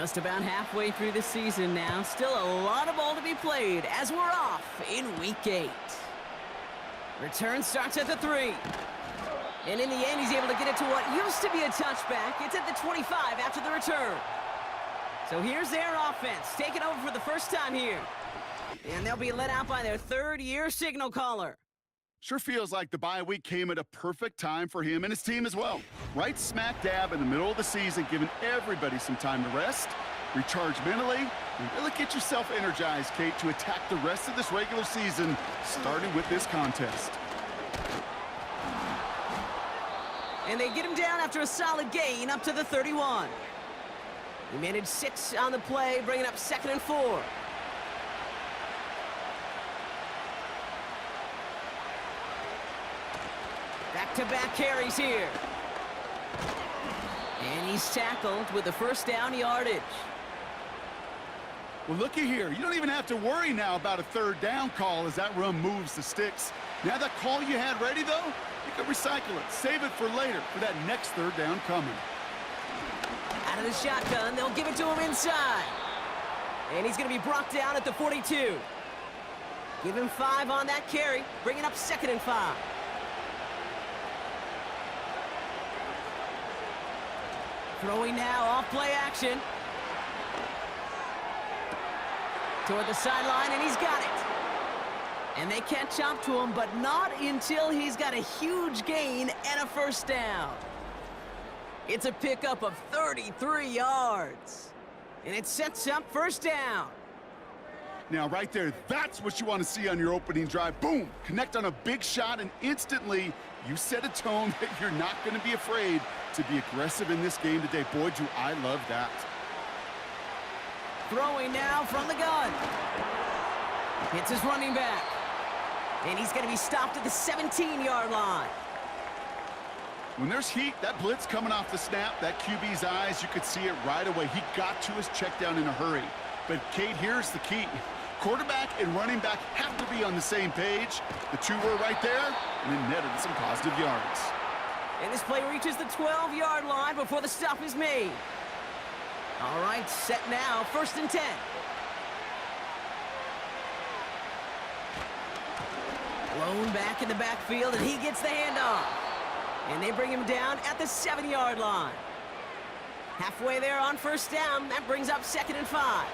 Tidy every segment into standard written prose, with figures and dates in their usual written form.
Just about halfway through the season now. Still a lot of ball to be played as we're off in Week 8. Return starts at the 3. And in the end, he's able to get it to what used to be a touchback. It's at the 25 after the return. So here's their offense, taking over for the first time here. And they'll be let out by their third-year signal caller. Sure feels like the bye week came at a perfect time for him and his team as well. Right smack dab in the middle of the season, giving everybody some time to rest, recharge mentally, and really get yourself energized, Kate, to attack the rest of this regular season, starting with this contest. And they get him down after a solid gain up to the 31. He managed 6 on the play, bringing up 2nd and 4. Back-to-back carries here. And he's tackled with the first down yardage. Well, looky here. You don't even have to worry now about a third down call as that run moves the sticks. Now that call you had ready, though, you can recycle it. Save it for later for that next third down coming. Out of the shotgun, they'll give it to him inside. And he's going to be brought down at the 42. Give him 5 on that carry, bringing up 2nd and 5. Throwing now, off play action. Toward the sideline, and he's got it. And they catch up to him, but not until he's got a huge gain and a first down. It's a pickup of 33 yards. And it sets up first down. Now, right there, that's what you want to see on your opening drive. Boom! Connect on a big shot, and instantly you set a tone that you're not going to be afraid to be aggressive in this game today. Boy, do I love that. Throwing now from the gun. Hits his running back. And he's going to be stopped at the 17-yard line. When there's heat, that blitz coming off the snap, that QB's eyes, you could see it right away. He got to his check down in a hurry. But, Kate, here's the key. Quarterback and running back have to be on the same page. The two were right there, and it netted some positive yards. And this play reaches the 12-yard line before the stop is made. All right, set now, 1st and 10. Blown back in the backfield, and he gets the handoff. And they bring him down at the 7-yard line. Halfway there on first down, that brings up 2nd and 5.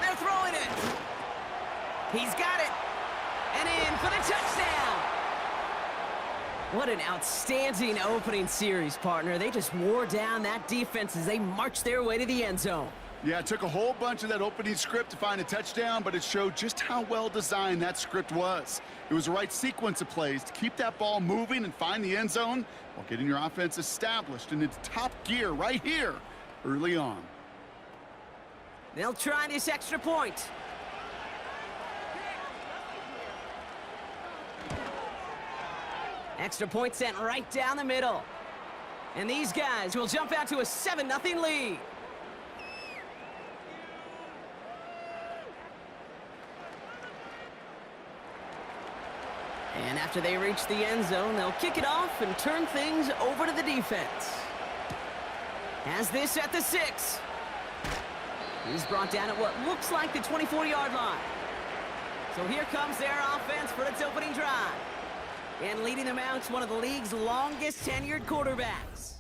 They're throwing it. He's got it. And in for the touchdown. What an outstanding opening series, partner. They just wore down that defense as they marched their way to the end zone. Yeah, it took a whole bunch of that opening script to find a touchdown, but it showed just how well designed that script was. It was the right sequence of plays to keep that ball moving and find the end zone while getting your offense established in its top gear right here early on. They'll try this extra point. Extra point sent right down the middle. And these guys will jump out to a 7-0 lead. And after they reach the end zone, they'll kick it off and turn things over to the defense. Has this at the 6. He's brought down at what looks like the 24-yard line. So here comes their offense for its opening drive. And leading them out is one of the league's longest tenured quarterbacks.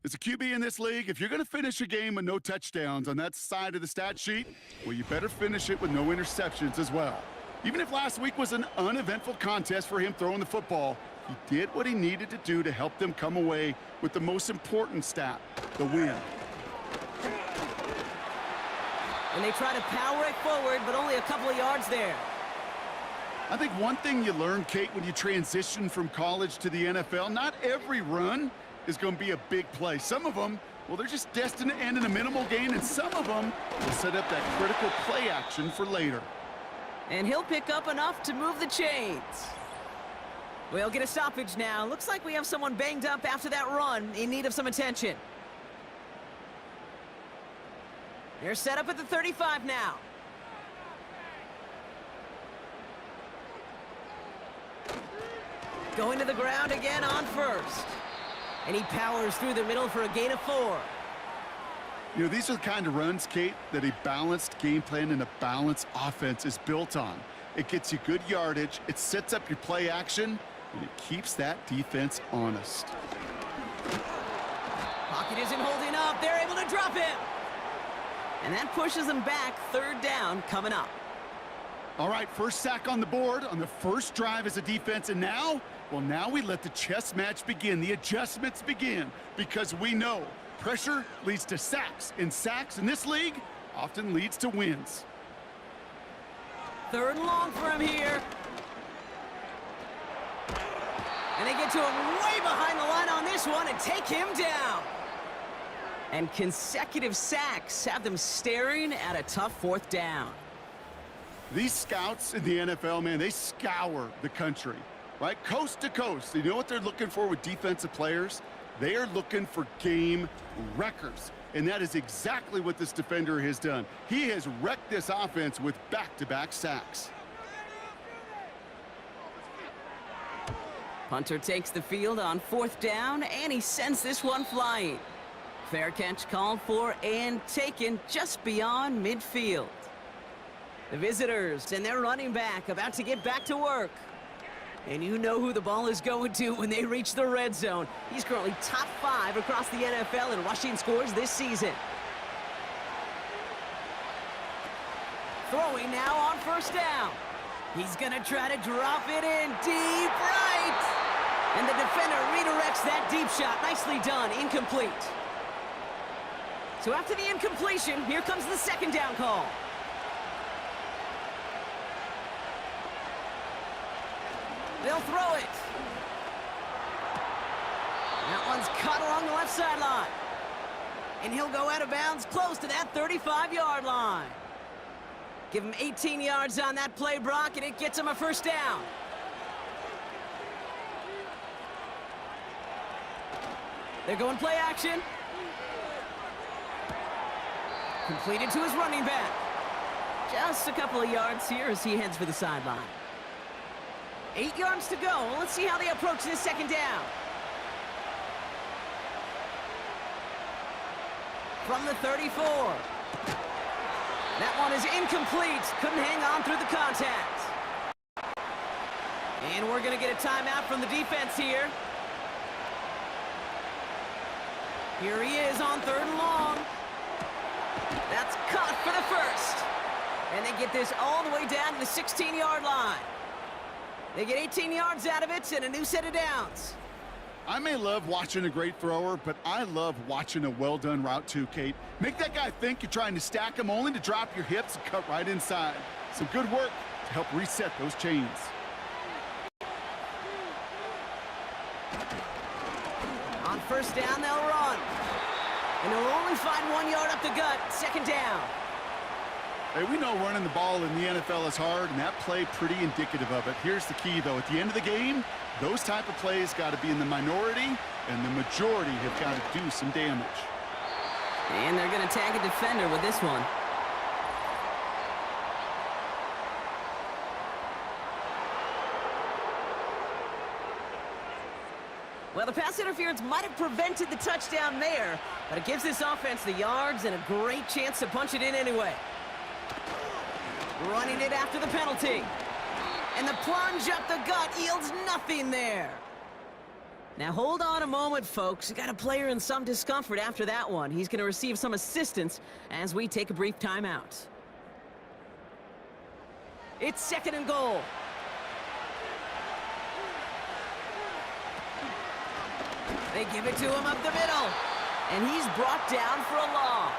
As a QB in this league, if you're going to finish a game with no touchdowns on that side of the stat sheet, well, you better finish it with no interceptions as well. Even if last week was an uneventful contest for him throwing the football, he did what he needed to do to help them come away with the most important stat, the win. And they try to power it forward, but only a couple of yards there. I think one thing you learn, Kate, when you transition from college to the NFL, not every run is going to be a big play. Some of them, well, they're just destined to end in a minimal gain, and some of them will set up that critical play action for later. And he'll pick up enough to move the chains. We'll get a stoppage now. Looks like we have someone banged up after that run in need of some attention. They're set up at the 35 now. Going to the ground again on first. And he powers through the middle for a gain of 4. You know, these are the kind of runs, Kate, that a balanced game plan and a balanced offense is built on. It gets you good yardage, it sets up your play action, and it keeps that defense honest. Pocket isn't holding up. They're able to drop him. And that pushes them back. 3rd down coming up. All right, first sack on the board on the first drive as a defense, and now, well, now we let the chess match begin, the adjustments begin, because we know pressure leads to sacks, and sacks in this league often leads to wins. 3rd and long for him here. And they get to him way behind the line on this one and take him down. And consecutive sacks have them staring at a tough 4th down. These scouts in the NFL, man, they scour the country, right? Coast to coast. You know what they're looking for with defensive players? They are looking for game wreckers. And that is exactly what this defender has done. He has wrecked this offense with back-to-back sacks. Punter takes the field on 4th down, and he sends this one flying. Fair catch called for and taken just beyond midfield. The visitors and their running back about to get back to work. And you know who the ball is going to when they reach the red zone. He's currently top 5 across the NFL in rushing scores this season. Throwing now on 1st down. He's going to try to drop it in deep right. And the defender redirects that deep shot. Nicely done. Incomplete. So after the incompletion, here comes the 2nd down call. They'll throw it. That one's caught along the left sideline. And he'll go out of bounds close to that 35-yard line. Give him 18 yards on that play, Brock, and it gets him a 1st down. They're going play action. Completed to his running back. Just a couple of yards here as he heads for the sideline. 8 yards to go. Let's see how they approach this 2nd down. From the 34. That one is incomplete. Couldn't hang on through the contact. And we're going to get a timeout from the defense here. Here he is on 3rd and long. That's caught for the 1st. And they get this all the way down to the 16-yard line. They get 18 yards out of it and a new set of downs. I may love watching a great thrower, but I love watching a well-done route too, Kate. Make that guy think you're trying to stack him only to drop your hips and cut right inside. Some good work to help reset those chains. On 1st down, they'll run. And they'll only find 1 yard up the gut. 2nd down. Hey, we know running the ball in the NFL is hard, and that play pretty indicative of it. Here's the key, though. At the end of the game, those type of plays got to be in the minority, and the majority have got to do some damage. And they're going to tag a defender with this one. Well, the pass interference might have prevented the touchdown there, but it gives this offense the yards and a great chance to punch it in anyway. Running it after the penalty. And the plunge up the gut yields nothing there. Now hold on a moment, folks. We got a player in some discomfort after that one. He's going to receive some assistance as we take a brief timeout. It's 2nd and goal. They give it to him up the middle. And he's brought down for a loss.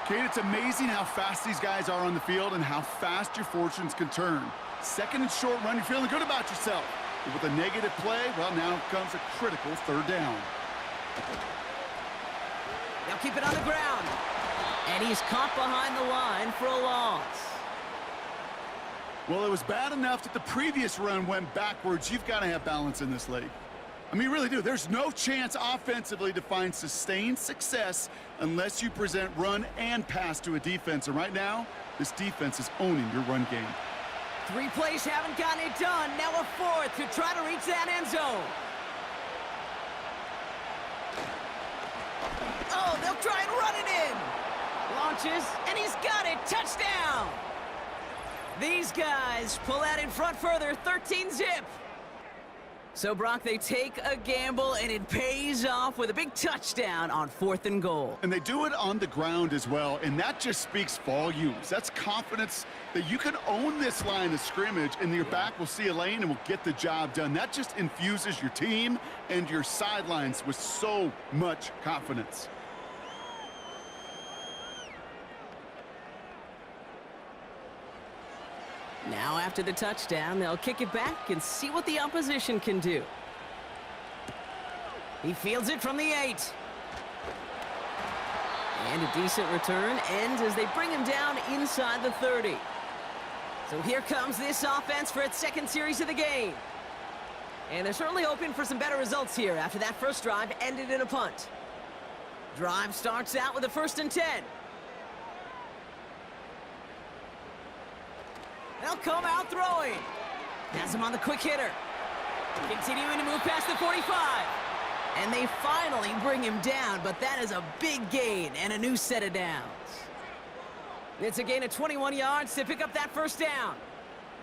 Kate, it's amazing how fast these guys are on the field and how fast your fortunes can turn. 2nd and short run, you're feeling good about yourself. But with a negative play, well, now comes a critical 3rd down. They'll keep it on the ground. And he's caught behind the line for a loss. Well, it was bad enough that the previous run went backwards. You've got to have balance in this league. I mean, you really do. There's no chance offensively to find sustained success unless you present run and pass to a defense. And right now, this defense is owning your run game. 3 plays haven't gotten it done. Now a 4th to try to reach that end zone. they'll try and run it in. Launches, and he's got it. Touchdown! These guys pull out in front further, 13-zip. So, Brock, they take a gamble, and it pays off with a big touchdown on 4th and goal. And they do it on the ground as well, and that just speaks volumes. That's confidence that you can own this line of scrimmage, and your back will see a lane and will get the job done. That just infuses your team and your sidelines with so much confidence. Now after the touchdown, they'll kick it back and see what the opposition can do. He fields it from the 8. And a decent return ends as they bring him down inside the 30. So here comes this offense for its second series of the game. And they're certainly hoping for some better results here after that first drive ended in a punt. Drive starts out with a 1st and 10. They'll come out throwing. Has him on the quick hitter. Continuing to move past the 45. And they finally bring him down, but that is a big gain and a new set of downs. It's a gain of 21 yards to pick up that first down.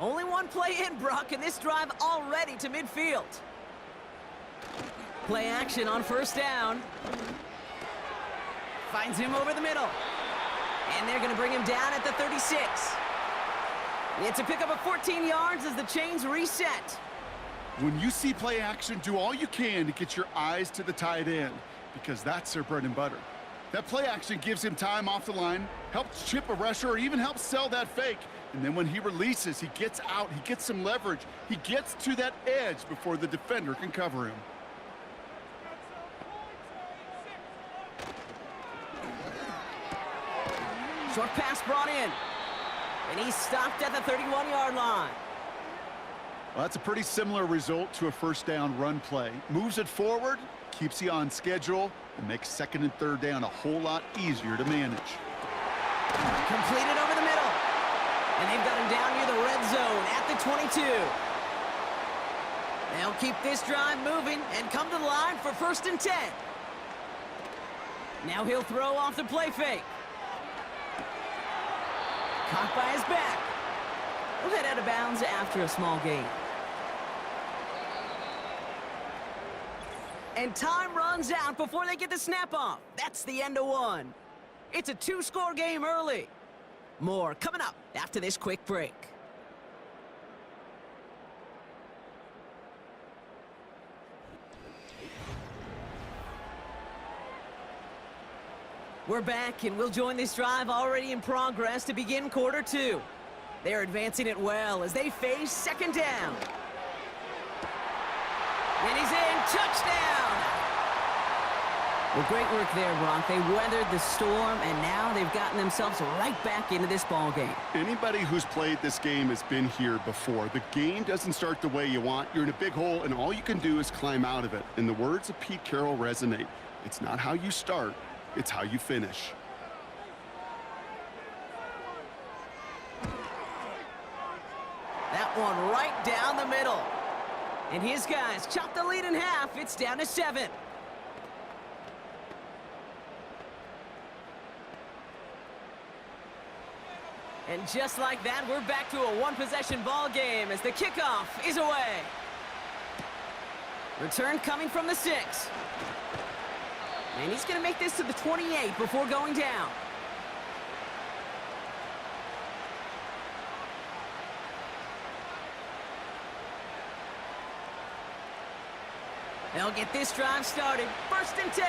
Only one play in, Brock, and this drive already to midfield. Play action on 1st down. Finds him over the middle. And they're going to bring him down at the 36. It's a pickup of 14 yards as the chains reset. When you see play action, do all you can to get your eyes to the tight end, because that's their bread and butter. That play action gives him time off the line, helps chip a rusher, or even helps sell that fake. And then when he releases, he gets out, he gets some leverage. He gets to that edge before the defender can cover him. Short pass brought in. And he's stopped at the 31-yard line. Well, that's a pretty similar result to a 1st down run play. Moves it forward, keeps you on schedule, and makes 2nd and 3rd down a whole lot easier to manage. Completed over the middle. And they've got him down near the red zone at the 22. They'll keep this drive moving and come to the line for 1st and 10. Now he'll throw off the play fake. Caught by his back. He'll head out of bounds after a small gain. And time runs out before they get the snap off. That's the end of one. It's a 2-score game early. More coming up after this quick break. We're back, and we'll join this drive already in progress to begin quarter 2. They're advancing it well as they face 2nd down. And he's in. Touchdown! Well, great work there, Brock. They weathered the storm, and now they've gotten themselves right back into this ball game. Anybody who's played this game has been here before. The game doesn't start the way you want. You're in a big hole, and all you can do is climb out of it. And the words of Pete Carroll resonate. It's not how you start, it's how you finish. That one right down the middle. And his guys chop the lead in half. It's down to 7. And just like that, we're back to a one-possession ball game as the kickoff is away. Return coming from the 6. And he's going to make this to the 28 before going down. They'll get this drive started. 1st and 10.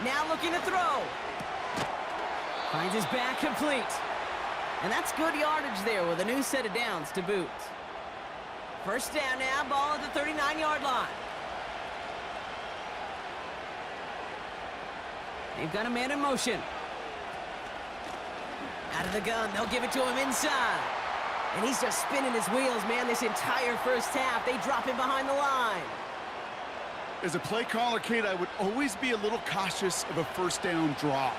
Now looking to throw. Finds his back complete. And that's good yardage there with a new set of downs to boot. 1st down now, ball at the 39-yard line. They've got a man in motion. Out of the gun, they'll give it to him inside. And he's just spinning his wheels, man, this entire first half. They drop him behind the line. As a play caller, Kate, I would always be a little cautious of a 1st down draw.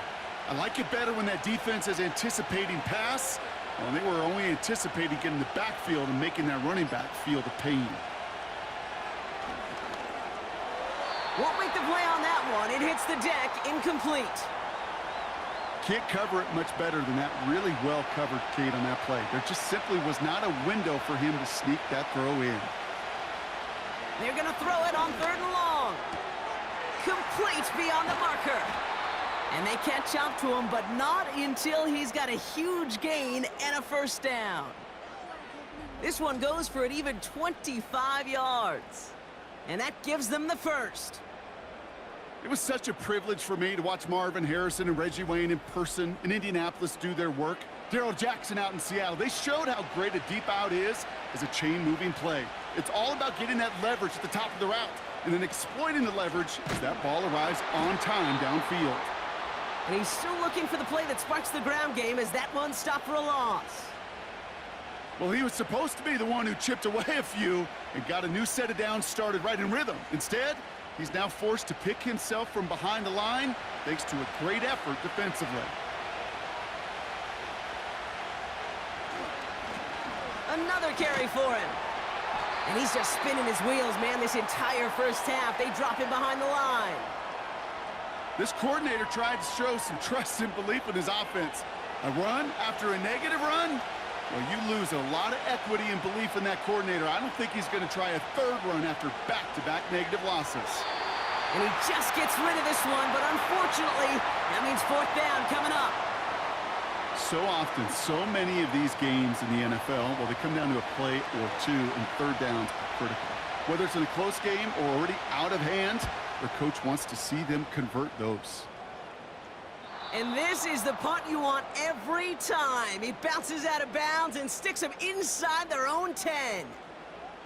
I like it better when that defense is anticipating pass. Well, they were only anticipating getting the backfield and making that running back feel the pain. Won't make the play on that one. It hits the deck, incomplete. Can't cover it much better than that really well-covered Kate on that play. There just simply was not a window for him to sneak that throw in. They're going to throw it on 3rd and long. Complete beyond the marker. And they catch up to him, but not until he's got a huge gain and a first down. This one goes for an even 25 yards. And that gives them the first. It was such a privilege for me to watch Marvin Harrison and Reggie Wayne in person in Indianapolis do their work. Darrell Jackson out in Seattle. They showed how great a deep out is as a chain-moving play. It's all about getting that leverage at the top of the route and then exploiting the leverage as that ball arrives on time downfield. And he's still looking for the play that sparks the ground game as that one stopped for a loss. Well, he was supposed to be the one who chipped away a few and got a new set of downs started right in rhythm. Instead, he's now forced to pick himself from behind the line thanks to a great effort defensively. Another carry for him. And he's just spinning his wheels, man, this entire first half. They drop him behind the line. This coordinator tried to show some trust and belief in his offense. A run after a negative run? Well, you lose a lot of equity and belief in that coordinator. I don't think he's going to try a 3rd run after back-to-back negative losses. And he just gets rid of this one, but unfortunately, that means 4th down coming up. So often, so many of these games in the NFL, well, they come down to a play or two, and 3rd downs are critical. Whether it's in a close game or already out of hand, the coach wants to see them convert those. And this is the punt you want every time. It bounces out of bounds and sticks them inside their own 10.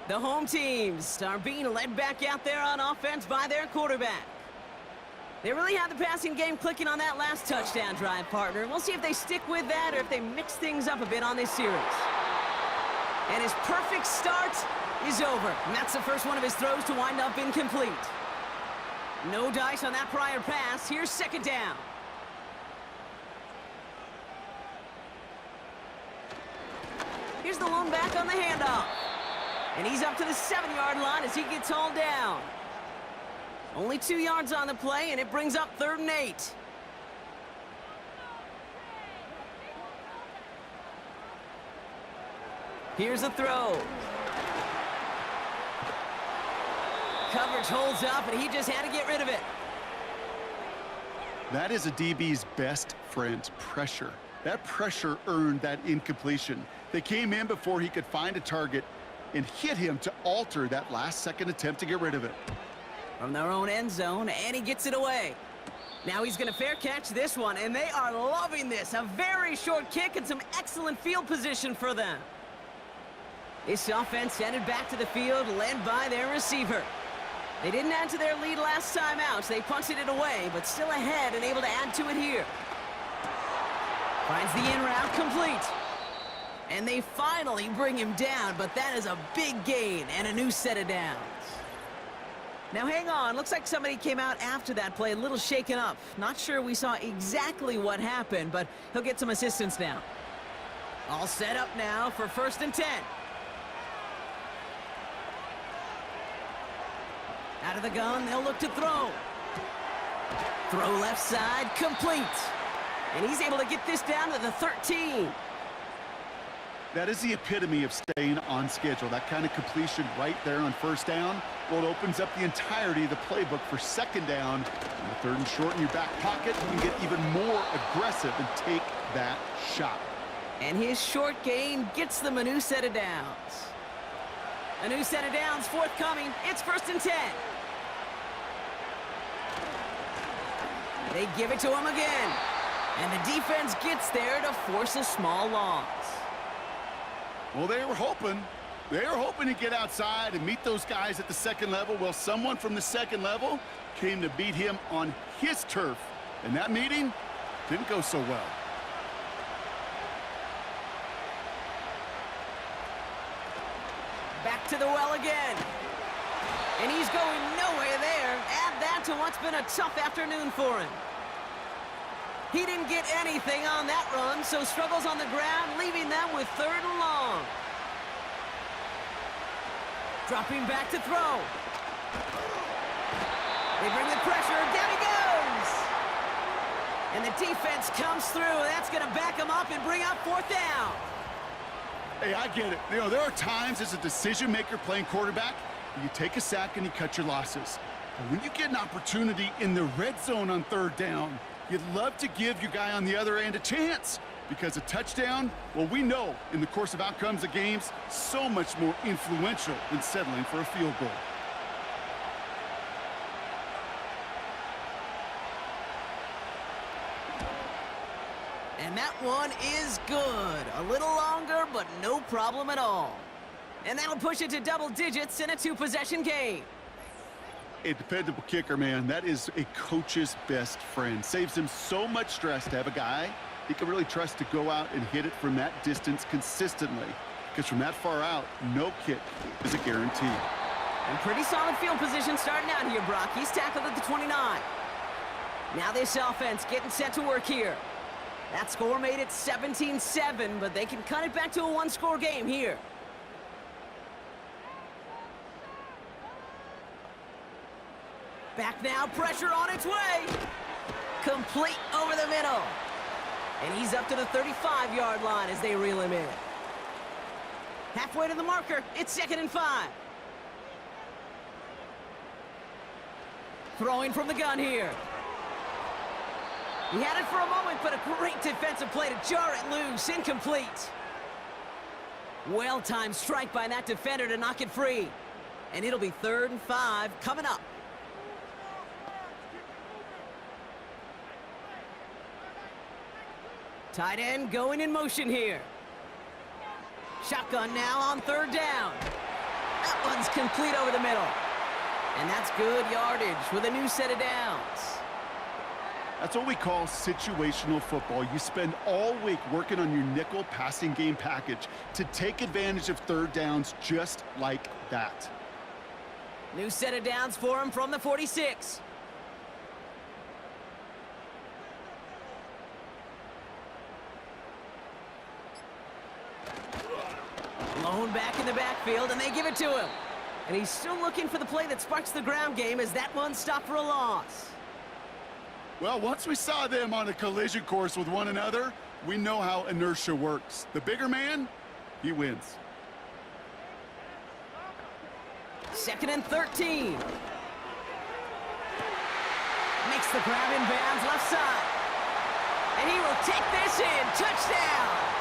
The home teams are being led back out there on offense by their quarterback. They really have the passing game clicking on that last touchdown drive, partner. We'll see if they stick with that or if they mix things up a bit on this series. And his perfect start is over. And that's the first one of his throws to wind up incomplete. No dice on that prior pass. Here's 2nd down. Here's the lone back on the handoff. And he's up to the 7-yard line as he gets hauled down. Only 2 yards on the play, and it brings up 3rd and 8. Here's a throw. Coverage holds up, and he just had to get rid of it. That is a DB's best friend, pressure. That pressure earned that incompletion. They came in before he could find a target and hit him to alter that last-second attempt to get rid of it. From their own end zone, and he gets it away. Now he's going to fair catch this one, and they are loving this. A very short kick and some excellent field position for them. This offense headed back to the field, led by their receiver. They didn't add to their lead last time out, so they punted it away, but still ahead and able to add to it here. Finds the in route complete. And they finally bring him down, but that is a big gain and a new set of downs. Now hang on, looks like somebody came out after that play a little shaken up. Not sure we saw exactly what happened, but he'll get some assistance now. All set up now for 1st and 10. Out of the gun, they'll look to throw. Throw left side, complete. And he's able to get this down to the 13. That is the epitome of staying on schedule. That kind of completion right there on 1st down. Well, it opens up the entirety of the playbook for 2nd down. And the 3rd and short in your back pocket, you can get even more aggressive and take that shot. And his short gain gets them a new set of downs. A new set of downs forthcoming. It's 1st and 10. They give it to him again. And the defense gets there to force a small loss. Well, they were hoping to get outside and meet those guys at the 2nd level. Well, someone from the 2nd level came to beat him on his turf. And that meeting didn't go so well. Back to the well again. And he's going nowhere there. Add that to what's been a tough afternoon for him. He didn't get anything on that run, so struggles on the ground, leaving them with 3rd and long. Dropping back to throw. They bring the pressure. Down he goes. And the defense comes through. That's going to back him up and bring up fourth down. Hey, I get it. You know, there are times as a decision maker playing quarterback, you take a sack and you cut your losses. But when you get an opportunity in the red zone on third down, you'd love to give your guy on the other end a chance. Because a touchdown, well, we know in the course of outcomes of games, so much more influential than settling for a field goal. And that one is good. A little longer, but no problem at all. And that'll push it to double digits in a two-possession game. A dependable kicker, man. That is a coach's best friend. Saves him so much stress to have a guy he can really trust to go out and hit it from that distance consistently. Because from that far out, no kick is a guarantee. And pretty solid field position starting out here, Brock. He's tackled at the 29. Now this offense getting set to work here. That score made it 17-7, but they can cut it back to a one-score game here. Back now, pressure on its way. Complete over the middle. And he's up to the 35-yard line as they reel him in. Halfway to the marker, it's 2nd and 5. Throwing from the gun here. He had it for a moment, but a great defensive play to jar it loose. Incomplete. Well-timed strike by that defender to knock it free. And it'll be 3rd and 5 coming up. Tight end going in motion here. Shotgun now on 3rd down. That one's complete over the middle. And that's good yardage with a new set of downs. That's what we call situational football. You spend all week working on your nickel passing game package to take advantage of 3rd downs just like that. New set of downs for him from the 46. Lone back in the backfield, and they give it to him. And he's still looking for the play that sparks the ground game as that one stopped for a loss. Well, once we saw them on a collision course with one another, we know how inertia works. The bigger man, he wins. 2nd and 13. Makes the grab in bounds left side. And he will take this in. Touchdown!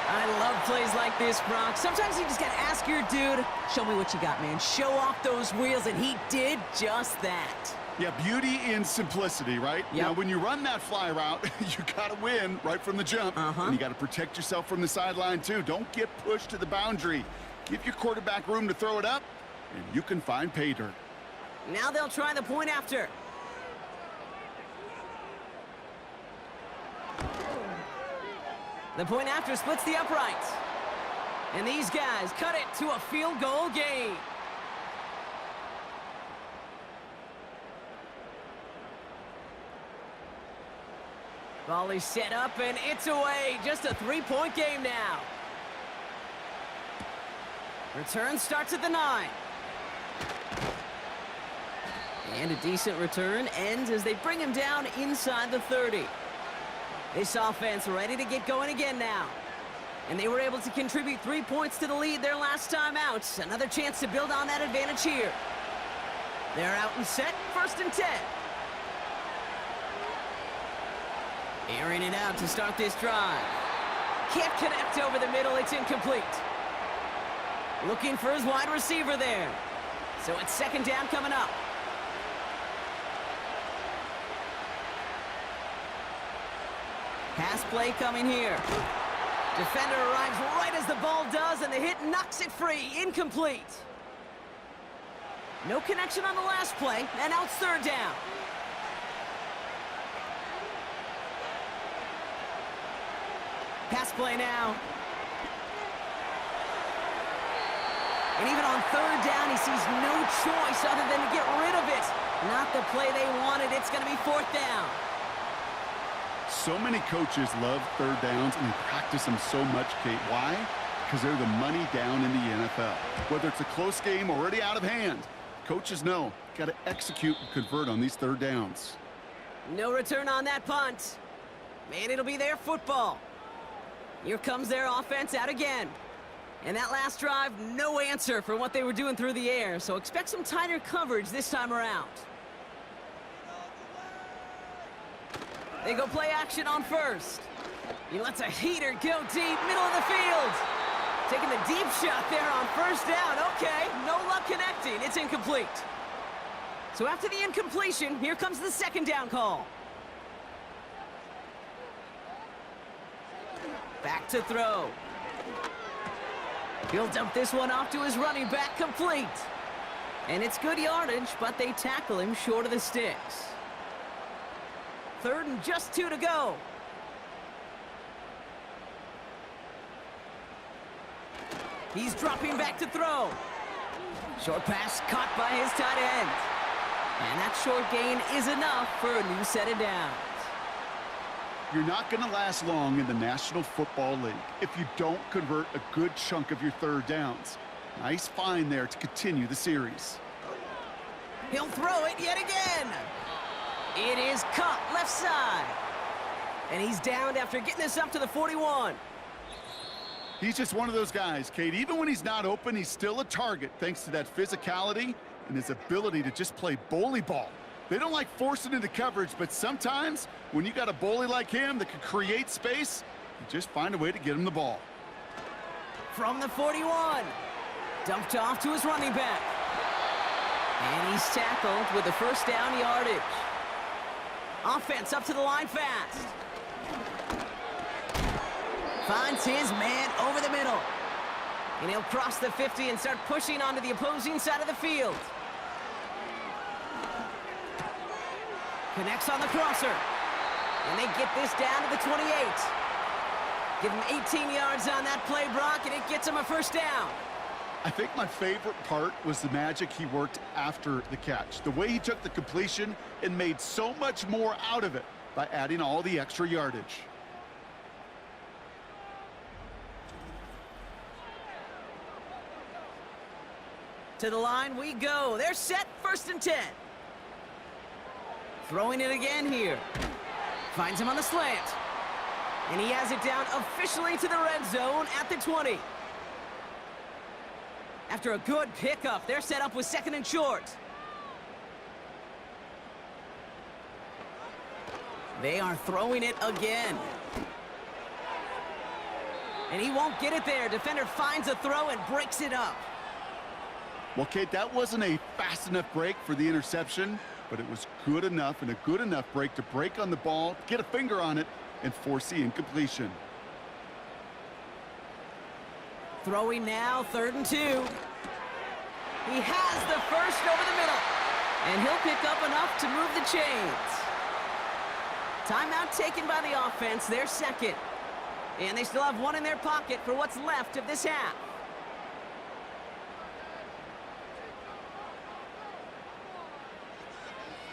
I love plays like this, Brock. Sometimes you just got to ask your dude, show me what you got, man. Show off those wheels, and he did just that. Yeah, beauty in simplicity, right? Yep. Now, when you run that fly route, you got to win right from the jump. And you got to protect yourself from the sideline, too. Don't get pushed to the boundary. Give your quarterback room to throw it up, and you can find pay dirt. Now they'll try the point after. The point after splits the uprights. And these guys cut it to a field goal game. Volley set up, and it's away. Just a 3-point game now. Return starts at the 9. And a decent return ends as they bring him down inside the 30. This offense ready to get going again now. And they were able to contribute 3 points to the lead their last time out. Another chance to build on that advantage here. They're out and set, 1st and 10. Airing it out to start this drive. Can't connect over the middle, it's incomplete. Looking for his wide receiver there. So it's 2nd down coming up. Pass play coming here. Defender arrives right as the ball does, and the hit knocks it free. Incomplete. No connection on the last play, and now it's 3rd down. Pass play now. And even on 3rd down, he sees no choice other than to get rid of it. Not the play they wanted. It's going to be 4th down. So many coaches love 3rd downs, and they practice them so much, Kate. Why? Because they're the money down in the NFL. Whether it's a close game already out of hand, Coaches know, got to execute and convert on these third downs. No return on that punt. Man, it'll be their football. Here comes their offense out again. And that last drive, no answer for what they were doing through the air, so expect some tighter coverage this time around. They go play action on first. He lets a heater go deep, middle of the field. Taking the deep shot there on first down. Okay, no luck connecting. It's incomplete. So after the incompletion, here comes the second down call. Back to throw. He'll dump this one off to his running back, complete. And it's good yardage, but they tackle him short of the sticks. Third and just 2 to go. He's dropping back to throw. Short pass caught by his tight end. And that short gain is enough for a new set of downs. You're not going to last long in the National Football League if you don't convert a good chunk of your third downs. Nice find there to continue the series. He'll throw it yet again. It is caught left side. And he's downed after getting this up to the 41. He's just one of those guys, Kate. Even when he's not open, he's still a target thanks to that physicality and his ability to just play bully ball. They don't like forcing into coverage, but sometimes when you got a bully like him that can create space, you just find a way to get him the ball. From the 41, dumped off to his running back. And he's tackled with the first down yardage. Offense up to the line fast. Finds his man over the middle. And he'll cross the 50 and start pushing onto the opposing side of the field. Connects on the crosser. And they get this down to the 28. Give him 18 yards on that play, Brock, and it gets him a first down. I think my favorite part was the magic he worked after the catch. The way he took the completion and made so much more out of it by adding all the extra yardage. To the line we go. They're set, 1st and 10. Throwing it again here. Finds him on the slant. And he has it down officially to the red zone at the 20. After a good pickup, they're set up with 2nd and short. They are throwing it again. And he won't get it there. Defender finds a throw and breaks it up. Well, Kate, that wasn't a fast enough break for the interception, but it was good enough and a good enough break to break on the ball, get a finger on it, and force the incompletion. Throwing now, 3rd and 2. He has the first over the middle. And he'll pick up enough to move the chains. Timeout taken by the offense, their 2nd. And they still have 1 in their pocket for what's left of this half.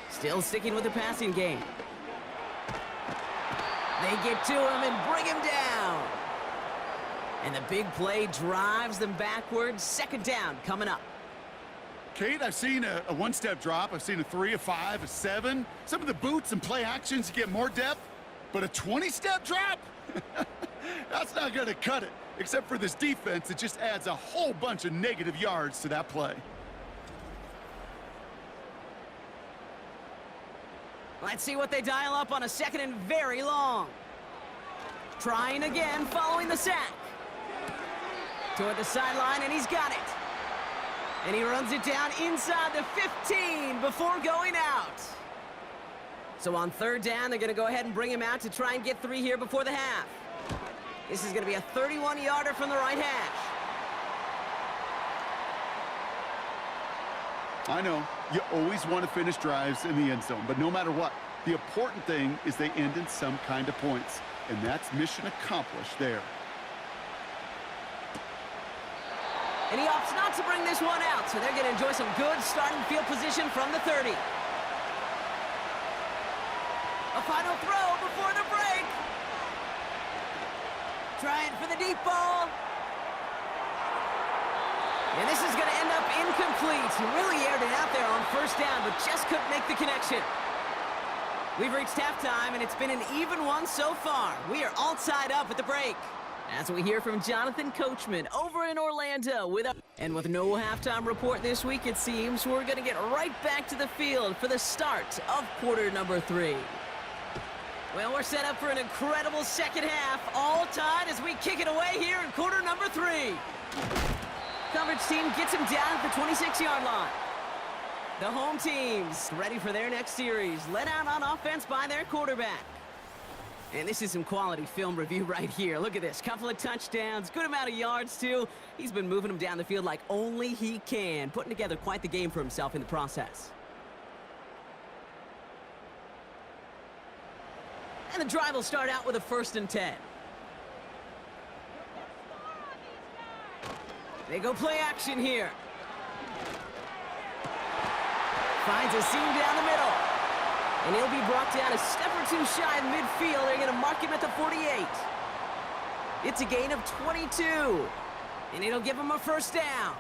Still sticking with the passing game. They get to him and bring him down. And the big play drives them backwards. 2nd down coming up. Kate, I've seen a one-step drop. I've seen a 3, a 5, a 7. Some of the boots and play actions you get more depth, but a 20-step drop? That's not going to cut it. Except for this defense, it just adds a whole bunch of negative yards to that play. Let's see what they dial up on a 2nd and very long. Trying again following the sack. Toward the sideline, and he's got it. And he runs it down inside the 15 before going out. So on 3rd down, they're going to go ahead and bring him out to try and get 3 here before the half. This is going to be a 31-yarder from the right hash. I know, you always want to finish drives in the end zone, but no matter what, the important thing is they end in some kind of points, and that's mission accomplished there. And he opts not to bring this one out, so they're going to enjoy some good starting field position from the 30. A final throw before the break. Trying for the deep ball. And this is going to end up incomplete. He really aired it out there on first down, but just couldn't make the connection. We've reached halftime, and it's been an even one so far. We are all tied up at the break. As we hear from Jonathan Coachman over in Orlando with no halftime report this week, it seems we're going to get right back to the field for the start of quarter number 3. Well, we're set up for an incredible second half, all tied as we kick it away here in quarter number 3. Coverage team gets him down at the 26-yard line. The home team's ready for their next series, led out on offense by their quarterback. And this is some quality film review right here. Look at this. Couple of touchdowns, good amount of yards, too. He's been moving them down the field like only he can, putting together quite the game for himself in the process. And the drive will start out with a 1st and 10. They go play action here. Finds a seam down the middle. And he'll be brought down a step or two shy of midfield. They're going to mark him at the 48. It's a gain of 22. And it'll give him a 1st down.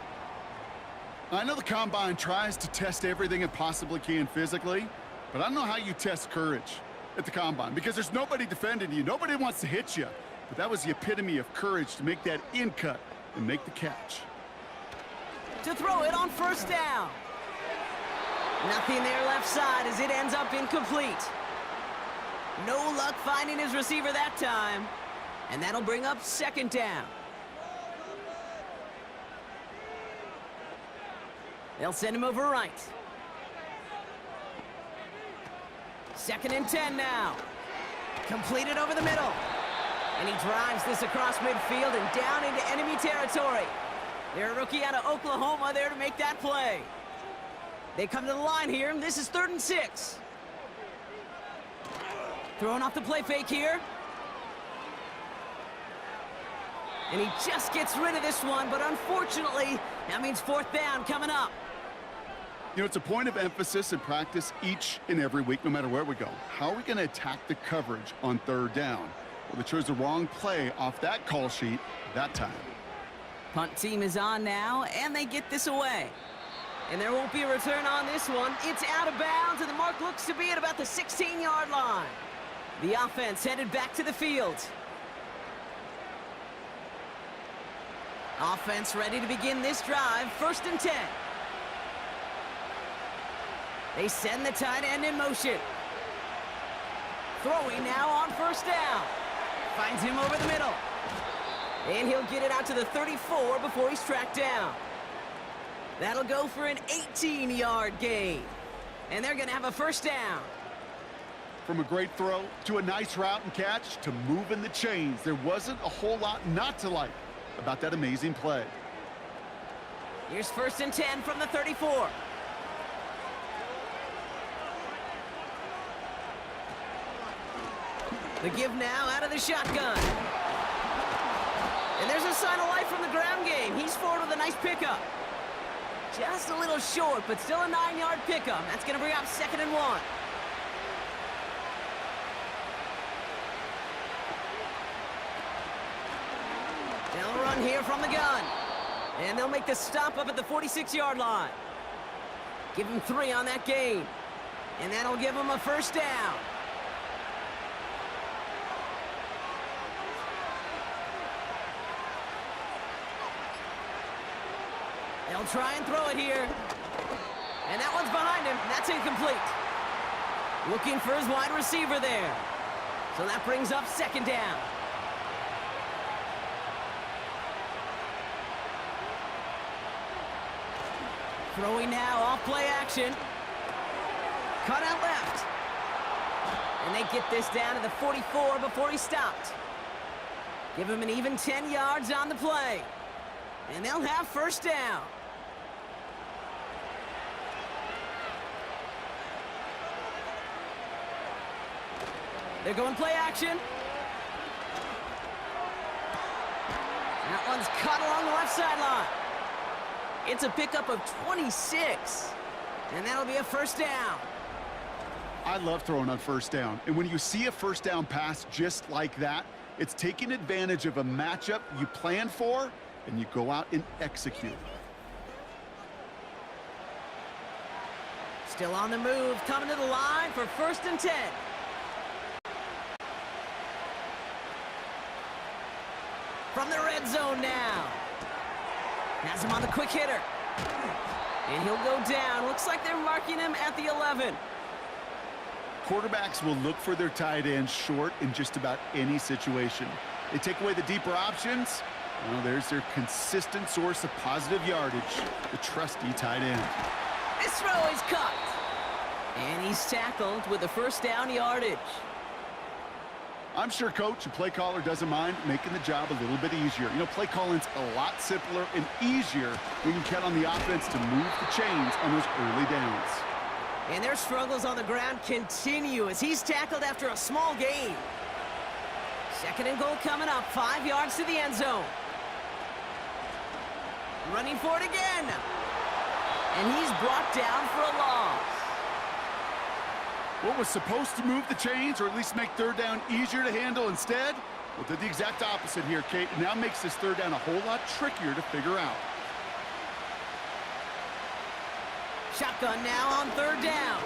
I know the Combine tries to test everything it possibly can physically, but I don't know how you test courage at the Combine, because there's nobody defending you. Nobody wants to hit you. But that was the epitome of courage to make that in cut and make the catch. To throw it on 1st down. Nothing there left side as it ends up incomplete. No luck finding his receiver that time. And that'll bring up 2nd down. They'll send him over right. 2nd and 10 now. Completed over the middle. And he drives this across midfield and down into enemy territory. They're a rookie out of Oklahoma there to make that play. They come to the line here, and this is 3rd and 6. Throwing off the play fake here. And he just gets rid of this one, but unfortunately, that means 4th down coming up. You know, it's a point of emphasis in practice each and every week, no matter where we go. How are we going to attack the coverage on 3rd down? Well, they chose the wrong play off that call sheet that time. Punt team is on now, and they get this away. And there won't be a return on this one. It's out of bounds, and the mark looks to be at about the 16-yard line. The offense headed back to the field. Offense ready to begin this drive. 1st and 10. They send the tight end in motion. Throwing now on 1st down. Finds him over the middle. And he'll get it out to the 34 before he's tracked down. That'll go for an 18-yard gain. And they're going to have a 1st down. From a great throw to a nice route and catch to moving the chains, there wasn't a whole lot not to like about that amazing play. Here's 1st and 10 from the 34. The give now out of the shotgun. And there's a sign of life from the ground game. He's forward with a nice pickup. Just a little short, but still a 9-yard pickup. That's going to bring up 2nd and 1. They'll run here from the gun. And they'll make the stop up at the 46-yard line. Give him 3 on that gain. And that'll give him a 1st down. They'll try and throw it here. And that one's behind him. That's incomplete. Looking for his wide receiver there. So that brings up 2nd down. Throwing now off play action. Cut out left. And they get this down to the 44 before he stopped. Give him an even 10 yards on the play. And they'll have 1st down. They're going play action. That one's cut along the left sideline. It's a pickup of 26. And that'll be a 1st down. I love throwing on 1st down. And when you see a 1st down pass just like that, it's taking advantage of a matchup you plan for, and you go out and execute. Still on the move, coming to the line for 1st and 10. From the red zone now. Has him on the quick hitter. And he'll go down. Looks like they're marking him at the 11. Quarterbacks will look for their tight end short in just about any situation. They take away the deeper options. Well, there's their consistent source of positive yardage, the trusty tight end. This throw is cut. And he's tackled with a 1st down yardage. I'm sure coach and play caller doesn't mind making the job a little bit easier. You know, play calling's a lot simpler and easier when you count on the offense to move the chains on those early downs. And their struggles on the ground continue as he's tackled after a small gain. 2nd and goal coming up, 5 yards to the end zone. Running for it again. And he's brought down for a loss. What was supposed to move the chains or at least make 3rd down easier to handle instead? Well, did the exact opposite here, Kate. It now makes this 3rd down a whole lot trickier to figure out. Shotgun now on 3rd down.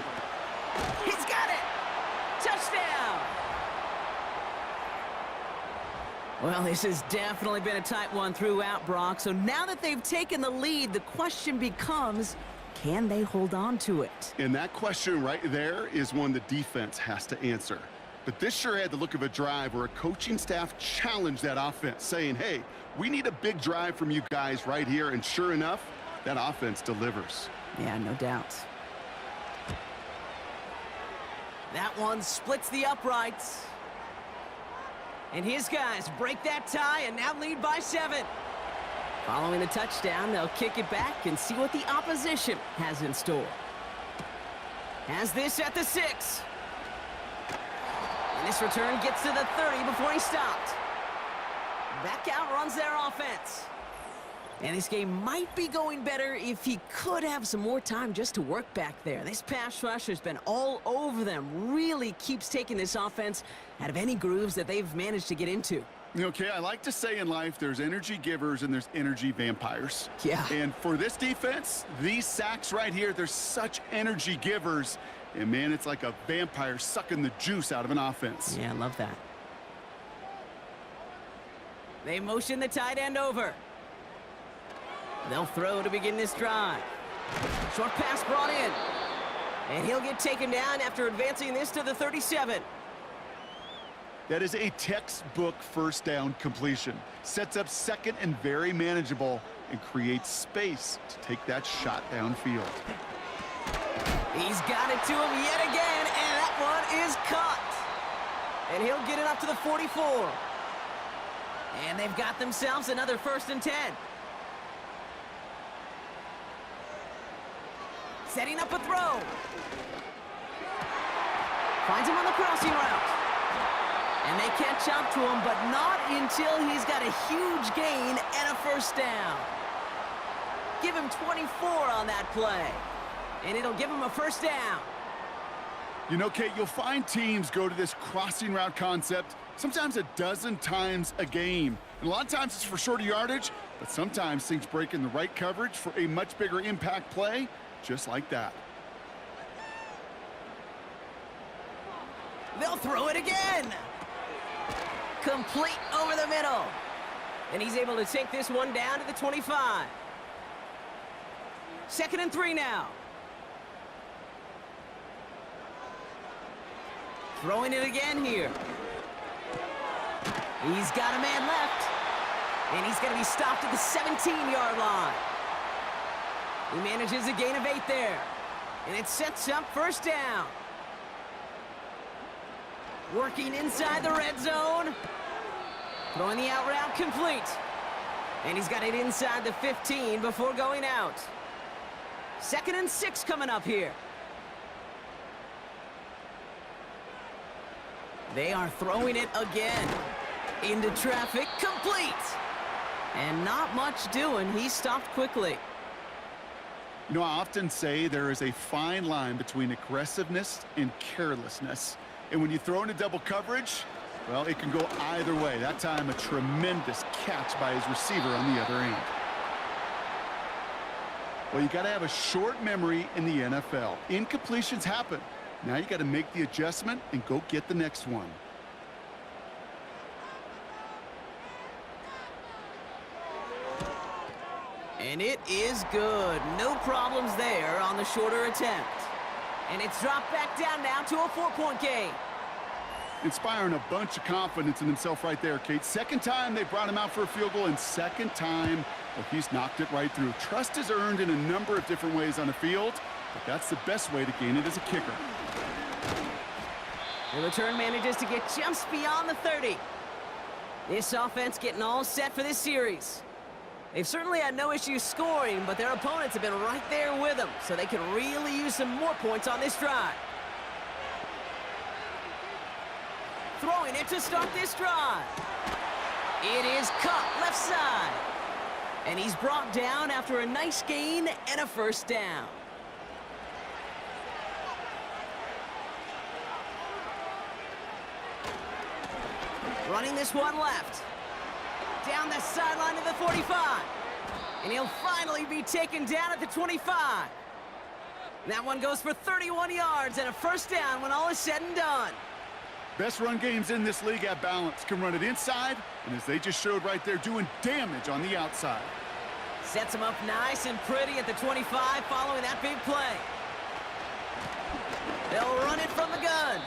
He's got it. Touchdown. Well, this has definitely been a tight one throughout, Brock. So now that they've taken the lead, the question becomes, can they hold on to it? And that question right there is one the defense has to answer. But this sure had the look of a drive where a coaching staff challenged that offense, saying, hey, we need a big drive from you guys right here. And sure enough, that offense delivers. Yeah, no doubt. That one splits the uprights. And his guys break that tie and now lead by 7. Following the touchdown, they'll kick it back and see what the opposition has in store. Has this at the 6. And this return gets to the 30 before he stopped. Back out runs their offense. And this game might be going better if he could have some more time just to work back there. This pass rush has been all over them. Really keeps taking this offense out of any grooves that they've managed to get into. Okay, I like to say in life there's energy givers and there's energy vampires. Yeah. And for this defense, these sacks right here, they're such energy givers. And, man, it's like a vampire sucking the juice out of an offense. Yeah, I love that. They motion the tight end over. They'll throw to begin this drive. Short pass brought in. And he'll get taken down after advancing this to the 37. That is a textbook 1st down completion. Sets up 2nd and very manageable and creates space to take that shot downfield. He's got it to him yet again, and that one is cut. And he'll get it up to the 44. And they've got themselves another 1st and 10. Setting up a throw. Finds him on the crossing route. And they catch up to him, but not until he's got a huge gain and a 1st down. Give him 24 on that play. And it'll give him a 1st down. You know, Kate, you'll find teams go to this crossing route concept sometimes a dozen times a game. And a lot of times it's for shorter yardage, but sometimes things break in the right coverage for a much bigger impact play, just like that. They'll throw it again. Complete over the middle. And he's able to take this one down to the 25. 2nd and 3 now. Throwing it again here. He's got a man left. And he's going to be stopped at the 17-yard line. He manages a gain of 8 there. And it sets up 1st down. Working inside the red zone. Throwing the out route complete. And he's got it inside the 15 before going out. 2nd and 6 coming up here. They are throwing it again. Into traffic, complete. And not much doing. He stopped quickly. You know, I often say there is a fine line between aggressiveness and carelessness. And when you throw into double coverage, well, it can go either way. That time, a tremendous catch by his receiver on the other end. Well, you got to have a short memory in the NFL. Incompletions happen. Now you got to make the adjustment and go get the next one. And it is good. No problems there on the shorter attempt. And it's dropped back down now to a 4-point game. Inspiring a bunch of confidence in himself right there, Kate. Second time they brought him out for a field goal, and second time, well, he's knocked it right through. Trust is earned in a number of different ways on the field, but that's the best way to gain it as a kicker. The return manages to get just beyond the 30. This offense getting all set for this series. They've certainly had no issues scoring, but their opponents have been right there with them, so they can really use some more points on this drive. Throwing it to start this drive. It is caught left side. And he's brought down after a nice gain and a first down. Running this one left. Down the sideline to the 45. And he'll finally be taken down at the 25. That one goes for 31 yards and a first down when all is said and done. Best run games in this league have balance. Can run it inside, and as they just showed right there, doing damage on the outside. Sets him up nice and pretty at the 25 following that big play. They'll run it from the gun.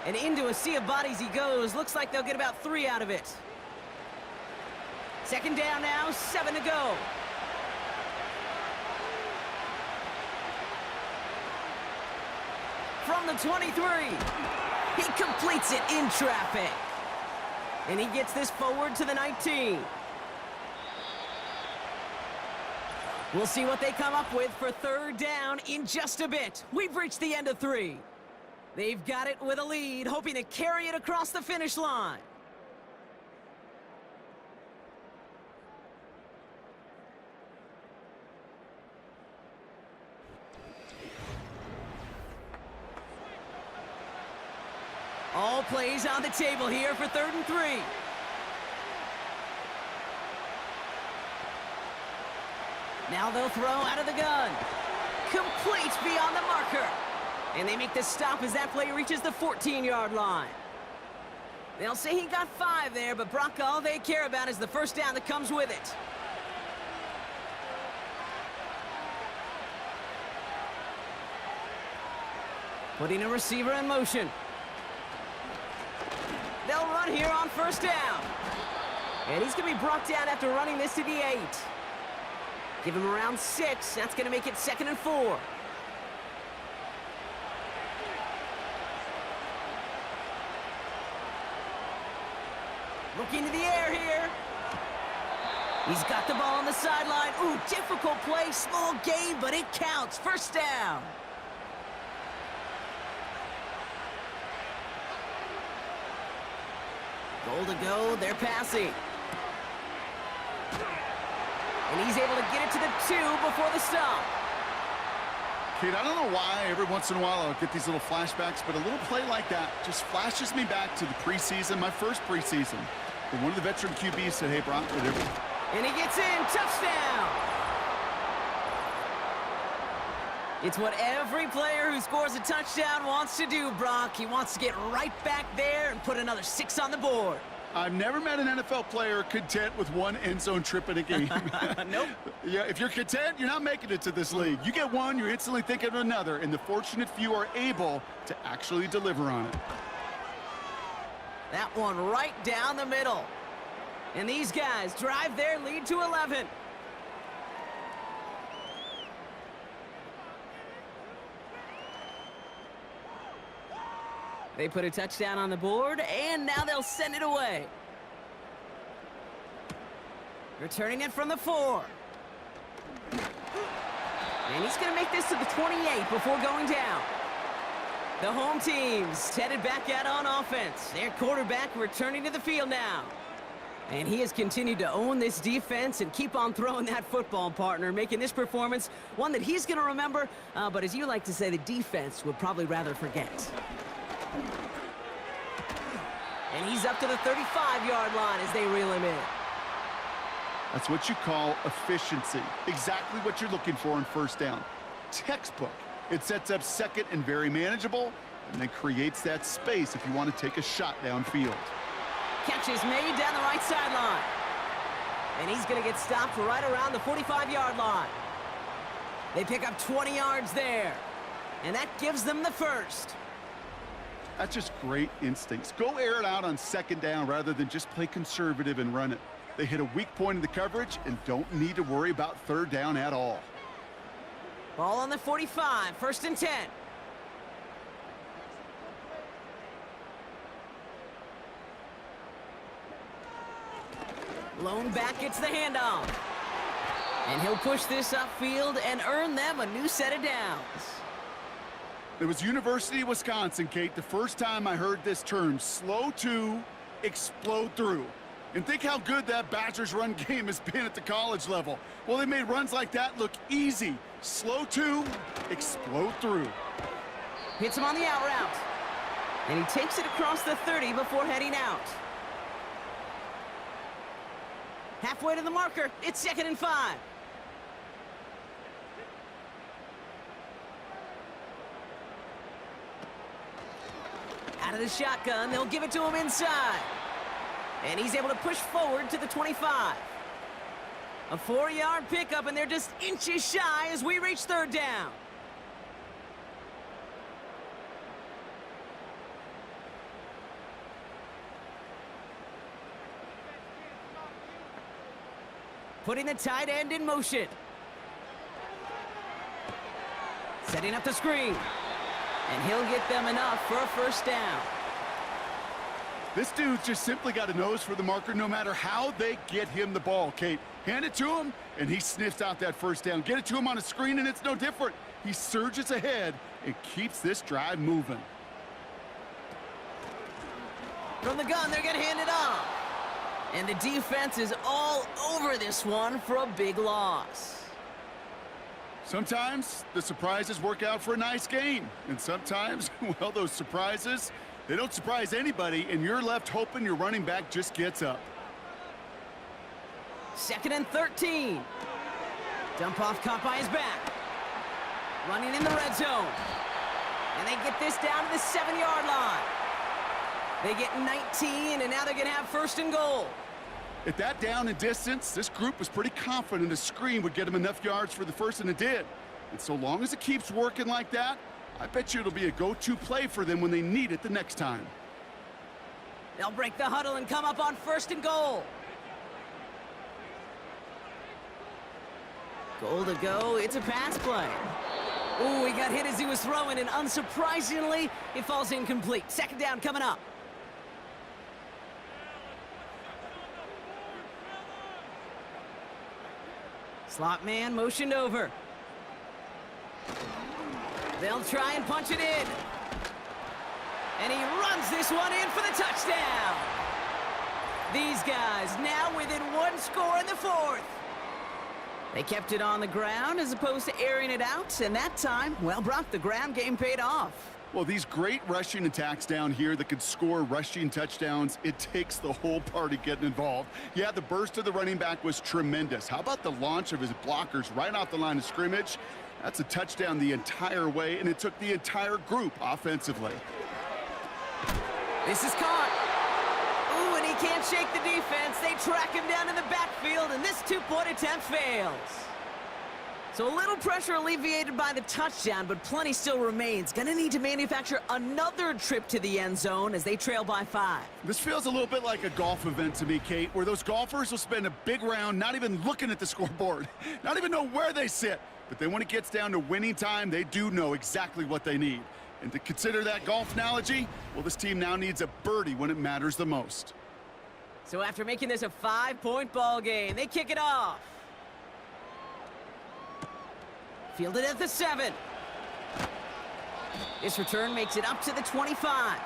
And into a sea of bodies he goes. Looks like they'll get about 3 out of it. Second down now, 7 to go. From the 23. He completes it in traffic. And he gets this forward to the 19. We'll see what they come up with for third down in just a bit. We've reached the end of 3. They've got it with a lead, hoping to carry it across the finish line. All plays on the table here for 3rd and 3. Now they'll throw out of the gun. Complete beyond the marker. And they make the stop as that play reaches the 14-yard line. They'll say he got 5 there, but Brock, all they care about is the first down that comes with it. Putting a receiver in motion. They'll run here on first down. And he's going to be brought down after running this to the 8. Give him around 6. That's going to make it 2nd and 4. Looking to the air here. He's got the ball on the sideline. Ooh, difficult play, small gain, but it counts. First down. Goal to go, they're passing. And he's able to get it to the 2 before the stop. Kate, I don't know why every once in a while I'll get these little flashbacks, but a little play like that just flashes me back to the preseason, my first preseason. And one of the veteran QBs said, hey, Brock, whatever. And he gets in, touchdown. It's what every player who scores a touchdown wants to do, Brock. He wants to get right back there and put another 6 on the board. I've never met an NFL player content with one end zone trip in a game. Nope. Yeah, if you're content, you're not making it to this league. You get one, you're instantly thinking of another, and the fortunate few are able to actually deliver on it. That one right down the middle. And these guys drive their lead to 11. They put a touchdown on the board, and now they'll send it away. Returning it from the 4. And he's going to make this to the 28 before going down. The home team's headed back out on offense. Their quarterback returning to the field now. And he has continued to own this defense and keep on throwing that football, partner, making this performance one that he's going to remember, but as you like to say, the defense would probably rather forget. And he's up to the 35-yard line as they reel him in. That's what you call efficiency. Exactly what you're looking for on first down. Textbook. It sets up second and very manageable, and then creates that space if you want to take a shot downfield. Catch is made down the right sideline. And he's going to get stopped right around the 45-yard line. They pick up 20 yards there. And that gives them the first. That's just great instincts. Go air it out on second down rather than just play conservative and run it. They hit a weak point in the coverage and don't need to worry about third down at all. Ball on the 45, 1st and 10. Lone back gets the handoff. And he'll push this upfield and earn them a new set of downs. It was University of Wisconsin, Kate, the first time I heard this term, slow to explode through. And think how good that Badgers run game has been at the college level. Well, they made runs like that look easy. Slow to explode through. Hits him on the out route. And he takes it across the 30 before heading out. Halfway to the marker, it's 2nd and 5. Out of the shotgun, they'll give it to him inside. And he's able to push forward to the 25. A 4-yard pickup, and they're just inches shy as we reach third down. Putting the tight end in motion. Setting up the screen. And he'll get them enough for a first down. This dude's just simply got a nose for the marker no matter how they get him the ball, Kate. Hand it to him, and he sniffs out that first down. Get it to him on a screen, and it's no different. He surges ahead and keeps this drive moving. From the gun, they're going to hand it off. And the defense is all over this one for a big loss. Sometimes the surprises work out for a nice gain. And sometimes, well, those surprises, they don't surprise anybody, and you're left hoping your running back just gets up. 2nd and 13. Dump off caught by his back. Running in the red zone. And they get this down to the 7-yard line. They get 19, and now they're going to have 1st and goal. At that down and distance, this group was pretty confident a screen would get them enough yards for the first, and it did. And so long as it keeps working like that, I bet you it'll be a go-to play for them when they need it the next time. They'll break the huddle and come up on 1st and goal. Goal to go. It's a pass play. Ooh, he got hit as he was throwing, and unsurprisingly, it falls incomplete. 2nd down coming up. Slot man motioned over. They'll try and punch it in. And he runs this one in for the touchdown. These guys now within 1 score in the 4th. They kept it on the ground as opposed to airing it out, and that time, well, Brock, the ground game paid off. Well, these great rushing attacks down here that could score rushing touchdowns, it takes the whole party getting involved. Yeah, the burst of the running back was tremendous. How about the launch of his blockers right off the line of scrimmage? That's a touchdown the entire way, and it took the entire group offensively. This is caught. Ooh, and he can't shake the defense. They track him down in the backfield, and this 2-point attempt fails. So a little pressure alleviated by the touchdown, but plenty still remains. Gonna need to manufacture another trip to the end zone as they trail by 5. This feels a little bit like a golf event to me, Kate, where those golfers will spend a big round not even looking at the scoreboard, not even know where they sit. But then when it gets down to winning time, they do know exactly what they need. And to consider that golf analogy, well, this team now needs a birdie when it matters the most. So after making this a 5-point ball game, they kick it off. Fielded at the 7. This return makes it up to the 25.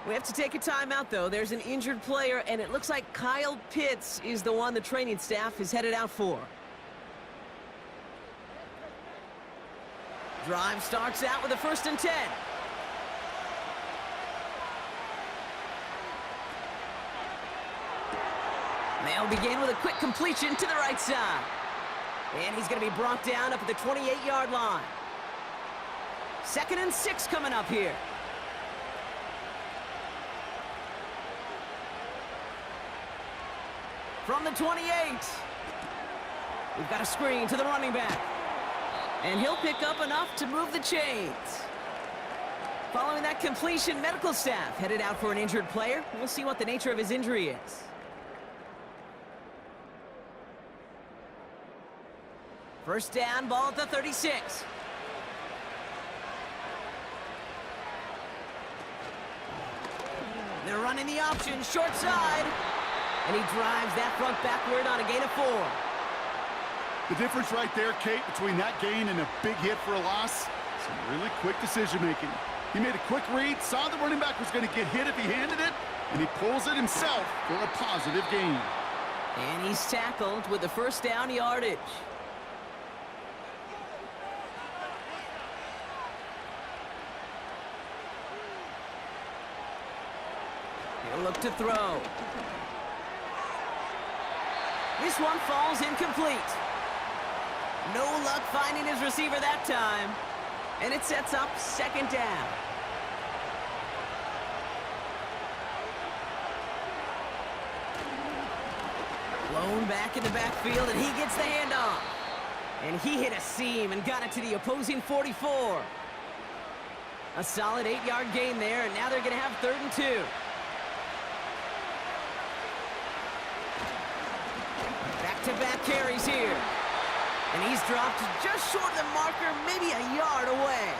We have to take a timeout, though. There's an injured player, and it looks like Kyle Pitts is the one the training staff is headed out for. Drive starts out with a 1st and 10. They'll begin with a quick completion to the right side. And he's going to be brought down up at the 28-yard line. 2nd and 6 coming up here. From the 28. We've got a screen to the running back. And he'll pick up enough to move the chains. Following that completion, medical staff headed out for an injured player. We'll see what the nature of his injury is. First down, ball at the 36. They're running the option, short side. And he drives that front backward on a gain of 4. The difference right there, Kate, between that gain and a big hit for a loss, some really quick decision-making. He made a quick read, saw the running back was going to get hit if he handed it, and he pulls it himself for a positive gain. And he's tackled with the first down yardage. He'll look to throw. This one falls incomplete. No luck finding his receiver that time. And it sets up 2nd down. Blown back in the backfield, and he gets the handoff. And he hit a seam and got it to the opposing 44. A solid 8-yard gain there, and now they're going to have 3rd and 2. Back-to-back carries here. And he's dropped just short of the marker, maybe a yard away.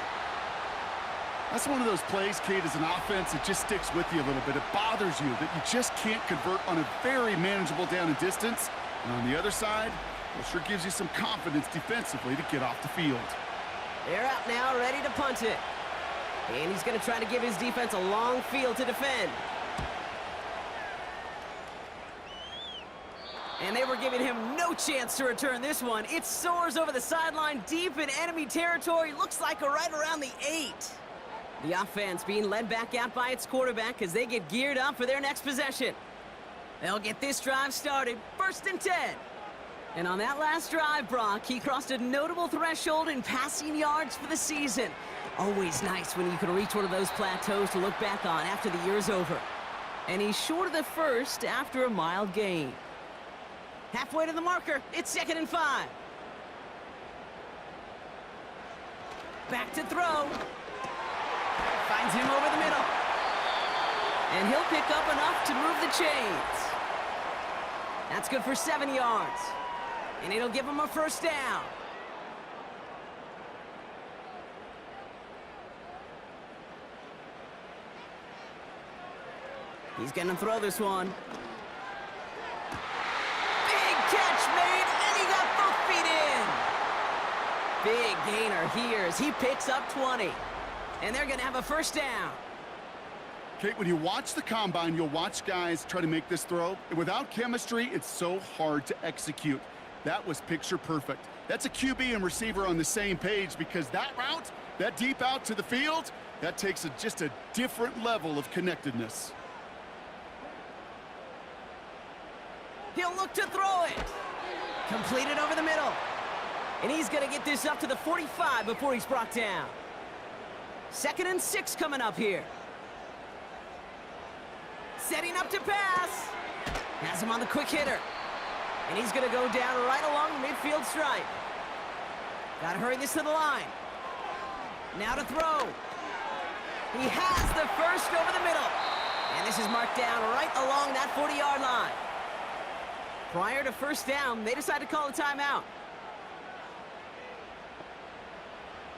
That's one of those plays, Kate, as an offense, it just sticks with you a little bit. It bothers you that you just can't convert on a very manageable down and distance. And on the other side, it sure gives you some confidence defensively to get off the field. They're out now, ready to punt it. And he's going to try to give his defense a long field to defend. And they were giving him no chance to return this one. It soars over the sideline deep in enemy territory. Looks like right around the 8. The offense being led back out by its quarterback as they get geared up for their next possession. They'll get this drive started. 1st and 10. And on that last drive, Brock, he crossed a notable threshold in passing yards for the season. Always nice when you can reach one of those plateaus to look back on after the year's over. And he's short of the first after a mild gain. Halfway to the marker, it's 2nd and 5. Back to throw. Finds him over the middle. And he'll pick up enough to move the chains. That's good for 7 yards. And it'll give him a first down. He's going to throw this one. Big gainer here as he picks up 20. And they're going to have a first down. Kate, when you watch the combine, you'll watch guys try to make this throw. And without chemistry, it's so hard to execute. That was picture perfect. That's a QB and receiver on the same page because that route, that deep out to the field, that takes just a different level of connectedness. He'll look to throw it. Completed over the middle. And he's going to get this up to the 45 before he's brought down. 2nd and 6 coming up here. Setting up to pass. Has him on the quick hitter. And he's going to go down right along the midfield stripe. Got to hurry this to the line. Now to throw. He has the first over the middle. And this is marked down right along that 40-yard line. Prior to first down, they decided to call a timeout.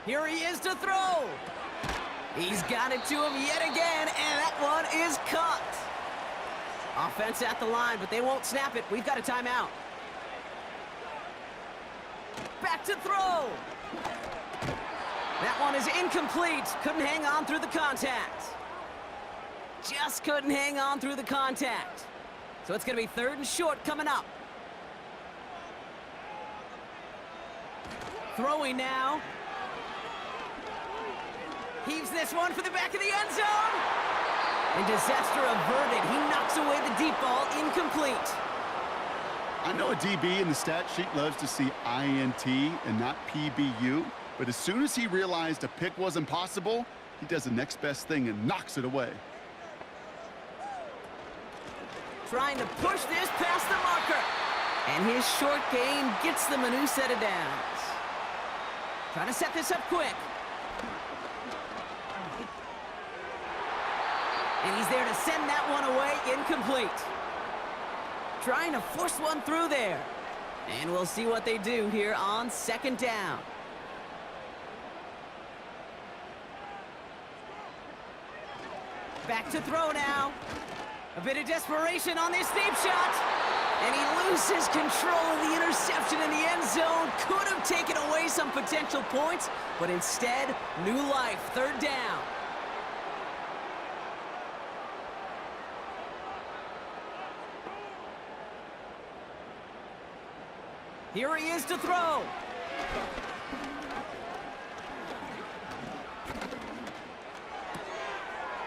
Here he is to throw. He's got it to him yet again, and that one is caught. Offense at the line, but they won't snap it. We've got a timeout. Back to throw. That one is incomplete. Couldn't hang on through the contact. Just couldn't hang on through the contact. So it's going to be 3rd and short coming up. Throwing now. Heaves this one for the back of the end zone. And disaster averted. He knocks away the deep ball, incomplete. I know a DB in the stat sheet loves to see INT and not PBU, but as soon as he realized a pick wasn't possible, he does the next best thing and knocks it away. Trying to push this past the marker. And his short game gets them a new set of downs. Trying to set this up quick. And he's there to send that one away, incomplete. Trying to force one through there. And we'll see what they do here on second down. Back to throw now. A bit of desperation on this deep shot. And he loses control of the interception in the end zone. Could have taken away some potential points, but instead, new life, third down. Here he is to throw.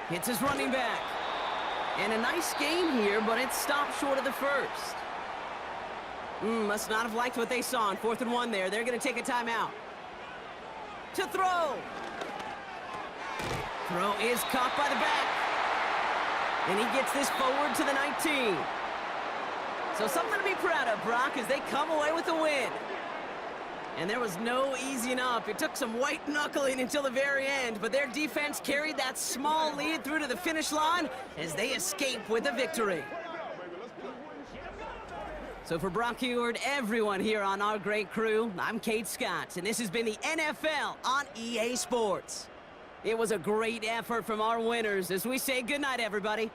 Hits his running back. And a nice game here, but it stopped short of the first. Must not have liked what they saw on 4th and 1 there. They're going to take a timeout. To throw. Throw is caught by the back. And he gets this forward to the 19. So something to be proud of, Brock, as they come away with the win. And there was no easing up. It took some white knuckling until the very end, but their defense carried that small lead through to the finish line as they escape with a victory. So for Brock Heward, everyone here on our great crew, I'm Kate Scott, and this has been the NFL on EA Sports. It was a great effort from our winners as we say goodnight, everybody.